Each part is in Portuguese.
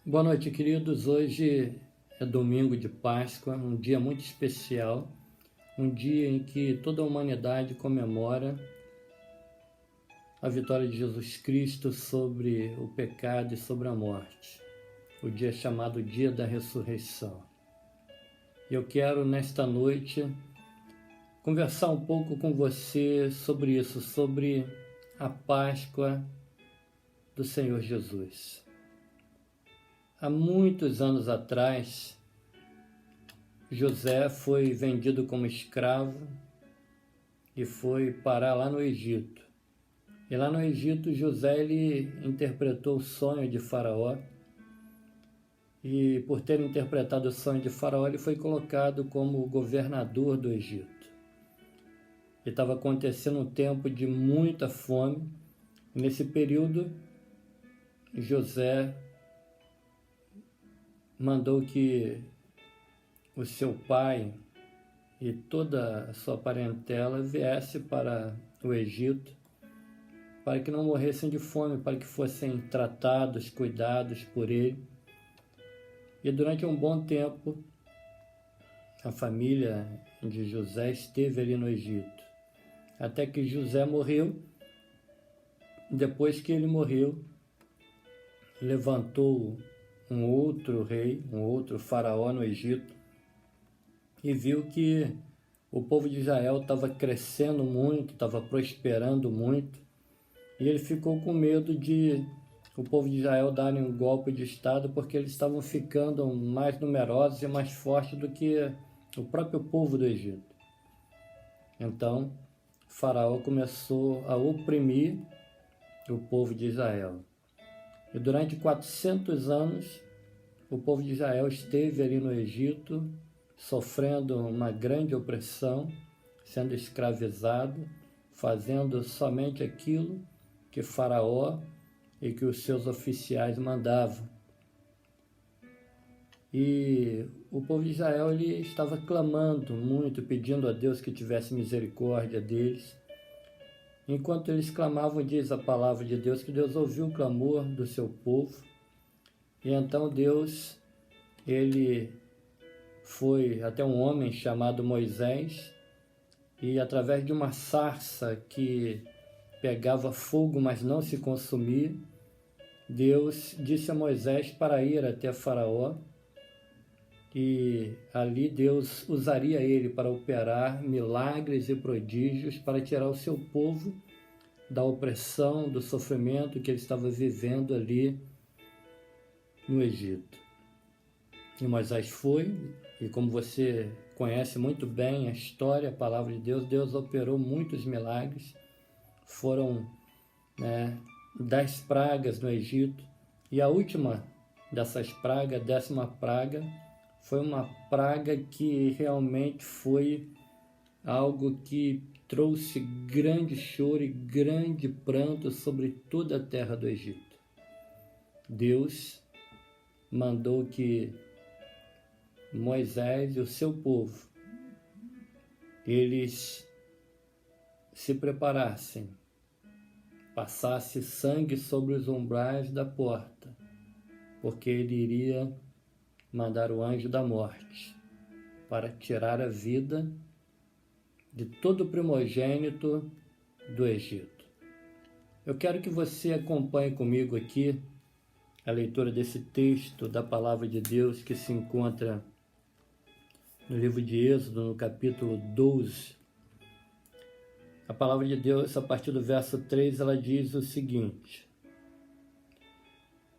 Boa noite, queridos. Hoje é domingo de Páscoa, um dia muito especial, um dia em que toda a humanidade comemora a vitória de Jesus Cristo sobre o pecado e sobre a morte. O dia chamado Dia da Ressurreição. Eu quero, nesta noite, conversar um pouco com você sobre isso, sobre a Páscoa do Senhor Jesus. Há muitos anos atrás, José foi vendido como escravo e foi parar lá no Egito. E lá no Egito, José ele interpretou o sonho de Faraó. E por ter interpretado o sonho de Faraó, ele foi colocado como governador do Egito. E estava acontecendo um tempo de muita fome. E nesse período, José mandou que o seu pai e toda a sua parentela viesse para o Egito, para que não morressem de fome, para que fossem tratados, cuidados por ele. E durante um bom tempo, a família de José esteve ali no Egito, até que José morreu. Depois que ele morreu, levantou um outro rei, um outro faraó no Egito, e viu que o povo de Israel estava crescendo muito, estava prosperando muito, e ele ficou com medo de o povo de Israel darem um golpe de Estado, porque eles estavam ficando mais numerosos e mais fortes do que o próprio povo do Egito. Então, Faraó começou a oprimir o povo de Israel. E durante 400 anos, o povo de Israel esteve ali no Egito, sofrendo uma grande opressão, sendo escravizado, fazendo somente aquilo que Faraó e que os seus oficiais mandavam. E o povo de Israel ele estava clamando muito, pedindo a Deus que tivesse misericórdia deles. Enquanto eles clamavam, diz a palavra de Deus, que Deus ouviu o clamor do seu povo. E então Deus, ele foi até um homem chamado Moisés, e através de uma sarça que pegava fogo, mas não se consumia, Deus disse a Moisés para ir até Faraó, e ali Deus usaria ele para operar milagres e prodígios para tirar o seu povo da opressão, do sofrimento que ele estava vivendo ali no Egito. E Moisés foi, e como você conhece muito bem a história, a palavra de Deus, Deus operou muitos milagres. Foram 10 pragas no Egito, e a última dessas pragas, a 10ª praga, foi uma praga que realmente foi algo que trouxe grande choro e grande pranto sobre toda a terra do Egito. Deus mandou que Moisés e o seu povo, eles se preparassem, passasse sangue sobre os umbrais da porta, porque ele iria mandar o anjo da morte para tirar a vida de todo primogênito do Egito. Eu quero que você acompanhe comigo aqui a leitura desse texto da palavra de Deus que se encontra no livro de Êxodo, no capítulo 12. A palavra de Deus, a partir do verso 3, ela diz o seguinte: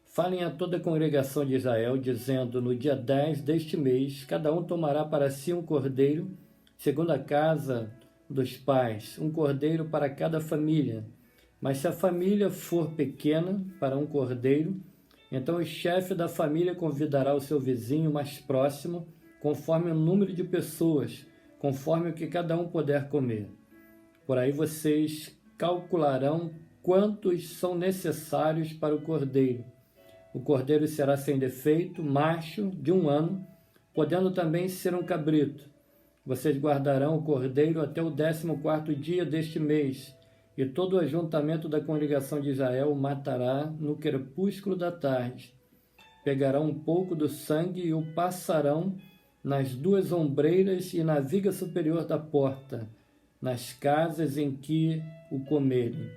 falem a toda a congregação de Israel, dizendo, no dia 10 deste mês, cada um tomará para si um cordeiro, segundo a casa dos pais, um cordeiro para cada família. Mas se a família for pequena para um cordeiro, então o chefe da família convidará o seu vizinho mais próximo, conforme o número de pessoas, conforme o que cada um puder comer. Por aí vocês calcularão quantos são necessários para o cordeiro. O cordeiro será sem defeito, macho, de 1 ano, podendo também ser um cabrito. Vocês guardarão o cordeiro até o 14º dia deste mês, e todo o ajuntamento da congregação de Israel o matará no crepúsculo da tarde. pegarão um pouco do sangue e o passarão nas 2 ombreiras e na viga superior da porta, nas casas em que o comerem.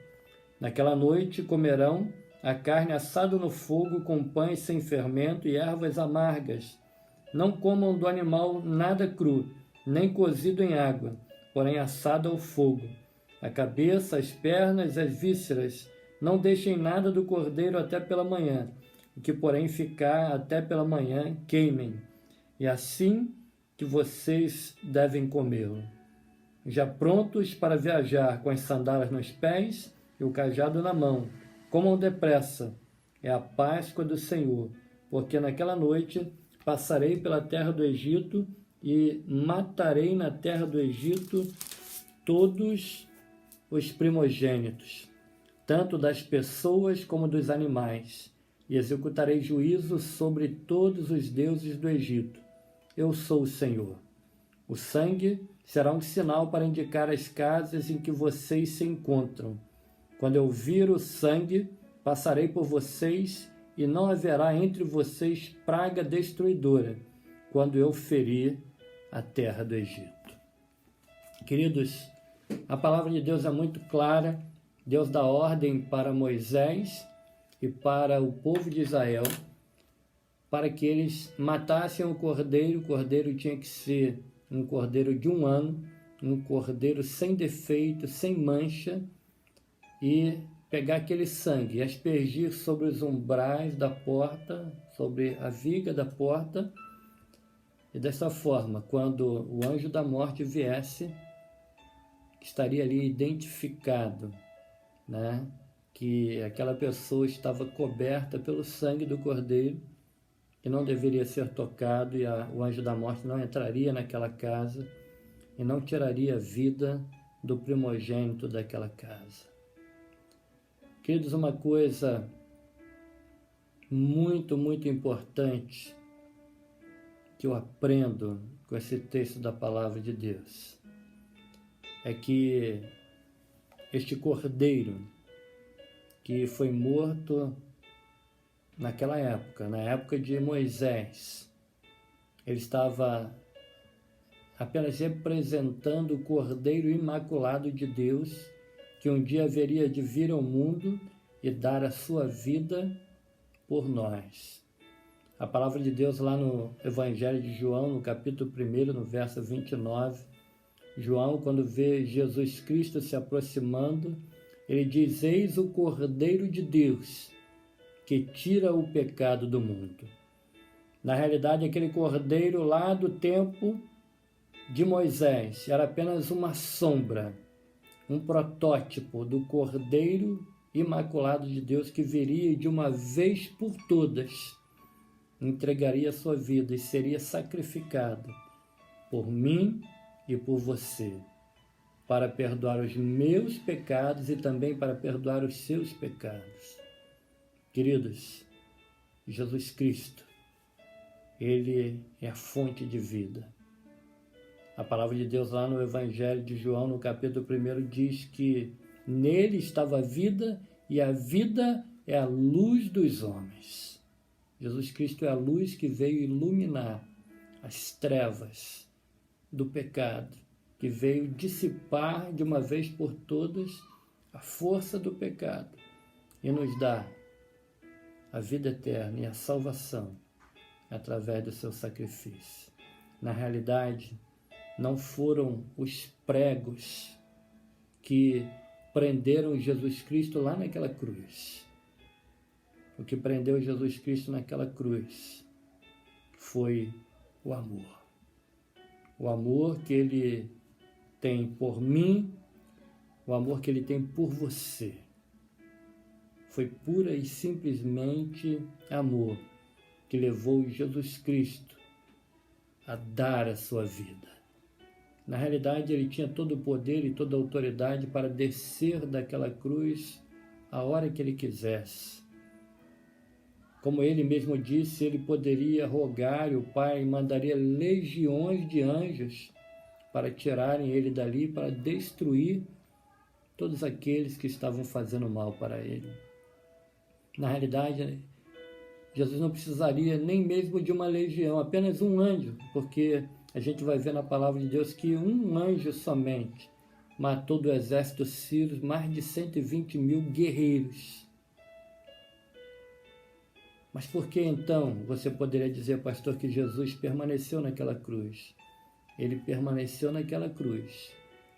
Naquela noite comerão a carne assada no fogo com pães sem fermento e ervas amargas. Não comam do animal nada cru, nem cozido em água, porém assado ao fogo. A cabeça, as pernas, as vísceras, não deixem nada do cordeiro até pela manhã, o que porém ficar até pela manhã, queimem. E assim que vocês devem comê-lo. Já prontos para viajar com as sandálias nos pés e o cajado na mão, comam depressa, é a Páscoa do Senhor, porque naquela noite passarei pela terra do Egito e matarei na terra do Egito todos os primogênitos, tanto das pessoas como dos animais, e executarei juízo sobre todos os deuses do Egito. Eu sou o Senhor. O sangue será um sinal para indicar as casas em que vocês se encontram. Quando eu vir o sangue, passarei por vocês e não haverá entre vocês praga destruidora, quando eu ferir a terra do Egito. Queridos, a palavra de Deus é muito clara. Deus dá ordem para Moisés e para o povo de Israel para que eles matassem o cordeiro. O cordeiro tinha que ser um cordeiro de 1 ano, um cordeiro sem defeito, sem mancha, e pegar aquele sangue e aspergir sobre os umbrais da porta, sobre a viga da porta, e dessa forma, quando o anjo da morte viesse, estaria ali identificado, né, que aquela pessoa estava coberta pelo sangue do cordeiro, que não deveria ser tocado, e o anjo da morte não entraria naquela casa e não tiraria a vida do primogênito daquela casa. Queridos, uma coisa muito, muito importante que eu aprendo com esse texto da palavra de Deus é que este cordeiro que foi morto naquela época, na época de Moisés, ele estava apenas representando o Cordeiro Imaculado de Deus, que um dia haveria de vir ao mundo e dar a sua vida por nós. A palavra de Deus lá no Evangelho de João, no capítulo 1, no verso 29, João, quando vê Jesus Cristo se aproximando, ele diz: eis o Cordeiro de Deus, que tira o pecado do mundo. Na realidade, aquele cordeiro lá do tempo de Moisés era apenas uma sombra, um protótipo do Cordeiro Imaculado de Deus que viria e de uma vez por todas entregaria a sua vida e seria sacrificado por mim e por você, para perdoar os meus pecados e também para perdoar os seus pecados. Queridos, Jesus Cristo, Ele é a fonte de vida. A palavra de Deus lá no Evangelho de João, no capítulo 1, diz que nele estava a vida e a vida é a luz dos homens. Jesus Cristo é a luz que veio iluminar as trevas do pecado, que veio dissipar de uma vez por todas a força do pecado e nos dar a vida eterna e a salvação através do seu sacrifício. Na realidade, não foram os pregos que prenderam Jesus Cristo lá naquela cruz. O que prendeu Jesus Cristo naquela cruz foi o amor. O amor que Ele tem por mim, o amor que Ele tem por você. Foi pura e simplesmente amor que levou Jesus Cristo a dar a sua vida. Na realidade, Ele tinha todo o poder e toda a autoridade para descer daquela cruz a hora que Ele quisesse. Como Ele mesmo disse, Ele poderia rogar e o Pai mandaria legiões de anjos para tirarem Ele dali, para destruir todos aqueles que estavam fazendo mal para Ele. Na realidade, Jesus não precisaria nem mesmo de uma legião, apenas um anjo, porque a gente vai ver na palavra de Deus que um anjo somente matou do exército sírio mais de 120 mil guerreiros. Mas por que então você poderia dizer, pastor, que Jesus permaneceu naquela cruz? Ele permaneceu naquela cruz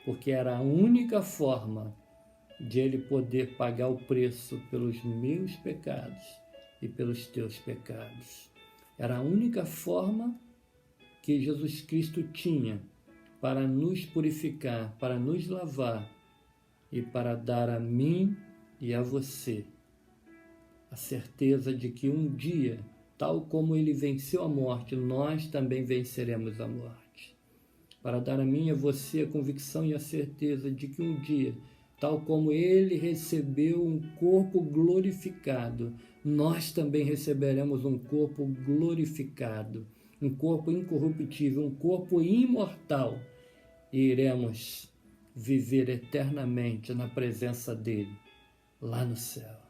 porque era a única forma de ele poder pagar o preço pelos meus pecados e pelos teus pecados. Era a única forma que Jesus Cristo tinha para nos purificar, para nos lavar e para dar a mim e a você a certeza de que um dia, tal como ele venceu a morte, nós também venceremos a morte. Para dar a mim e a você a convicção e a certeza de que um dia, tal como ele recebeu um corpo glorificado, nós também receberemos um corpo glorificado, um corpo incorruptível, um corpo imortal, e iremos viver eternamente na presença dele, lá no céu.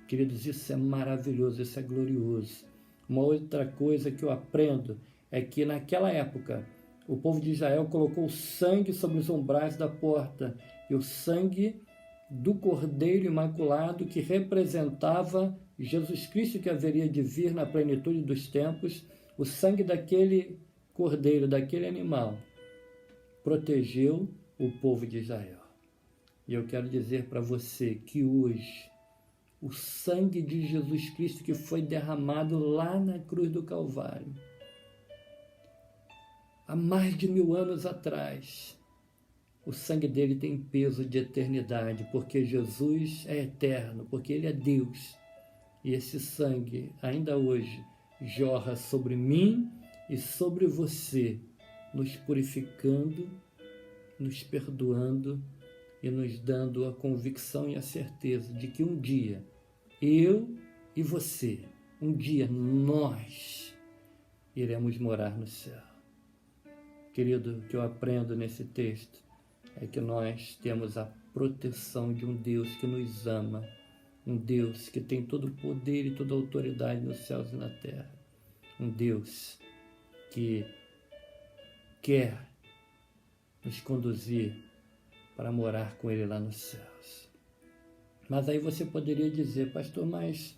Queridos, isso é maravilhoso, isso é glorioso. Uma outra coisa que eu aprendo é que naquela época o povo de Israel colocou sangue sobre os umbrais da porta, e o sangue do Cordeiro Imaculado, que representava Jesus Cristo, que haveria de vir na plenitude dos tempos, o sangue daquele cordeiro, daquele animal, protegeu o povo de Israel. E eu quero dizer para você que hoje o sangue de Jesus Cristo que foi derramado lá na cruz do Calvário, há mais de 1000 anos atrás, o sangue dele tem peso de eternidade, porque Jesus é eterno, porque ele é Deus. E esse sangue, ainda hoje, jorra sobre mim e sobre você, nos purificando, nos perdoando e nos dando a convicção e a certeza de que um dia, eu e você, um dia nós iremos morar no céu. Querido, o que eu aprendo nesse texto é que nós temos a proteção de um Deus que nos ama, um Deus que tem todo o poder e toda a autoridade nos céus e na terra, um Deus que quer nos conduzir para morar com Ele lá nos céus. Mas aí você poderia dizer, pastor, mas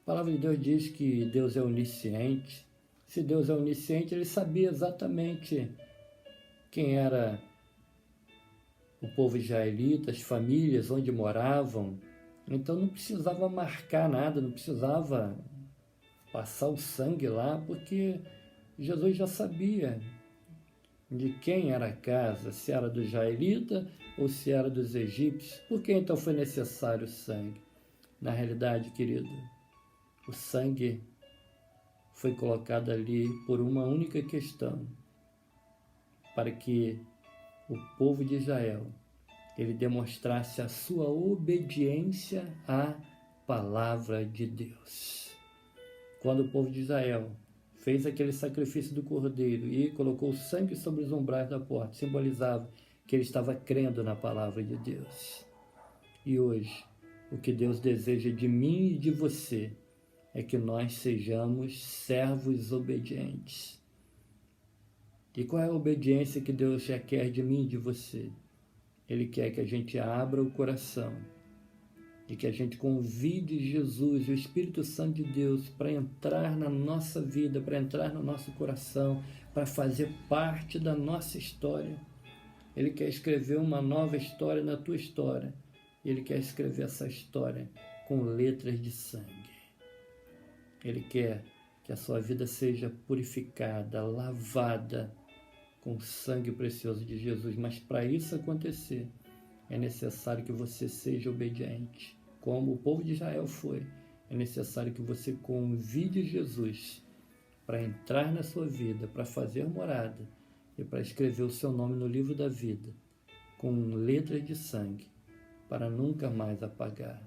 a palavra de Deus diz que Deus é onisciente. Se Deus é onisciente, Ele sabia exatamente quem era o povo israelita, as famílias, onde moravam. Então não precisava marcar nada, não precisava passar o sangue lá, porque Jesus já sabia de quem era a casa, se era do israelita ou se era dos egípcios. Por que então foi necessário o sangue? Na realidade, querido, o sangue foi colocado ali por uma única questão, para que o povo de Israel ele demonstrasse a sua obediência à palavra de Deus. Quando o povo de Israel fez aquele sacrifício do cordeiro e colocou o sangue sobre os umbrais da porta, simbolizava que ele estava crendo na palavra de Deus. E hoje, o que Deus deseja de mim e de você é que nós sejamos servos obedientes. E qual é a obediência que Deus já quer de mim e de você? Ele quer que a gente abra o coração e que a gente convide Jesus, o Espírito Santo de Deus, para entrar na nossa vida, para entrar no nosso coração, para fazer parte da nossa história. Ele quer escrever uma nova história na tua história. Ele quer escrever essa história com letras de sangue. Ele quer que a sua vida seja purificada, lavada com o sangue precioso de Jesus. Mas para isso acontecer, é necessário que você seja obediente, como o povo de Israel foi. É necessário que você convide Jesus para entrar na sua vida, para fazer morada e para escrever o seu nome no livro da vida, com letras de sangue, para nunca mais apagar.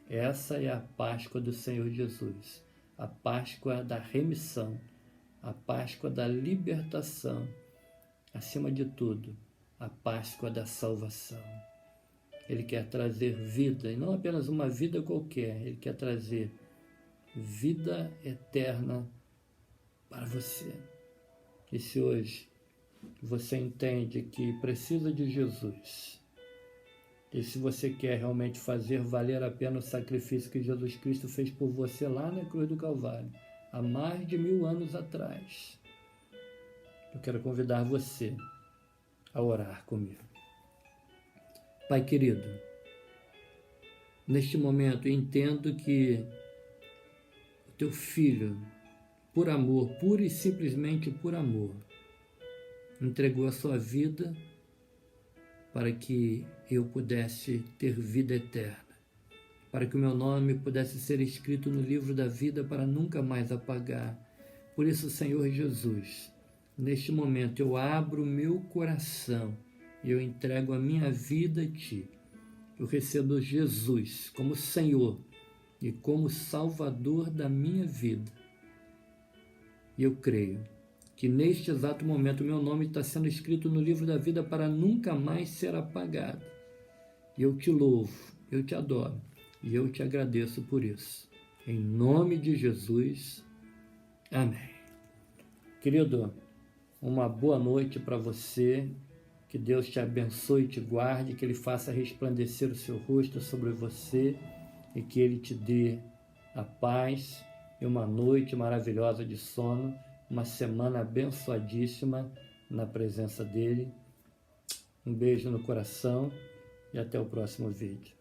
Essa é a Páscoa do Senhor Jesus, a Páscoa da remissão, a Páscoa da libertação, acima de tudo, a Páscoa da salvação. Ele quer trazer vida, e não apenas uma vida qualquer, ele quer trazer vida eterna para você. E se hoje você entende que precisa de Jesus, e se você quer realmente fazer valer a pena o sacrifício que Jesus Cristo fez por você lá na cruz do Calvário, há mais de 1000 anos atrás, eu quero convidar você a orar comigo. Pai querido, neste momento eu entendo que o teu filho, por amor, pura e simplesmente por amor, entregou a sua vida para que eu pudesse ter vida eterna, para que o meu nome pudesse ser escrito no livro da vida para nunca mais apagar. Por isso, Senhor Jesus, neste momento eu abro o meu coração e eu entrego a minha vida a Ti. Eu recebo Jesus como Senhor e como Salvador da minha vida. E eu creio que neste exato momento o meu nome está sendo escrito no livro da vida para nunca mais ser apagado. E eu te louvo, eu te adoro e eu te agradeço por isso. Em nome de Jesus, amém. Querido, uma boa noite para você, que Deus te abençoe e te guarde, que Ele faça resplandecer o seu rosto sobre você e que Ele te dê a paz e uma noite maravilhosa de sono, uma semana abençoadíssima na presença dEle. Um beijo no coração e até o próximo vídeo.